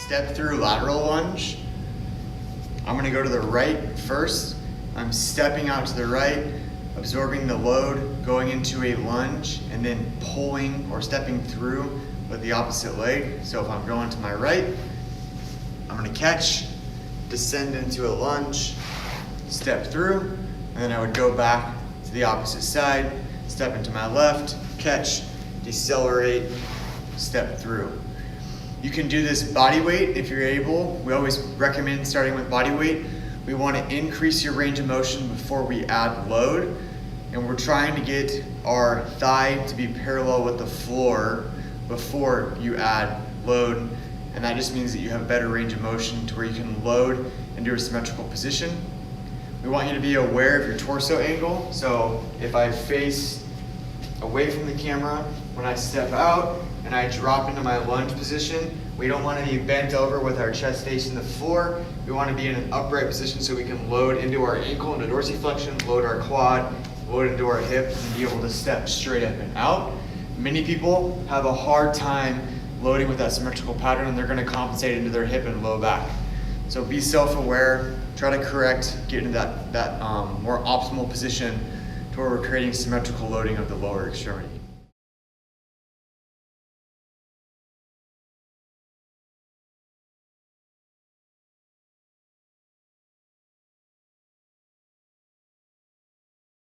Step through lateral lunge. I'm gonna go to the right first. I'm stepping out to the right, absorbing the load, going into a lunge, and then pulling or stepping through with the opposite leg. So if I'm going to my right, I'm gonna catch, descend into a lunge, step through, and then I would go back to the opposite side, step into my left, catch, decelerate, step through. You can do this body weight if you're able. We always recommend starting with body weight. We want to increase your range of motion before we add load. And we're trying to get our thigh to be parallel with the floor before you add load. And that just means that you have better range of motion to where you can load into a symmetrical position. We want you to be aware of your torso angle. So if I face away from the camera, when I step out and I drop into my lunge position, we don't want to be bent over with our chest facing the floor. We want to be in an upright position so we can load into our ankle, into dorsiflexion, load our quad, load into our hip, and be able to step straight up and out. Many people have a hard time loading with that symmetrical pattern, and they're going to compensate into their hip and low back. So be self-aware, try to correct, get into that more optimal position to where we're creating symmetrical loading of the lower extremity.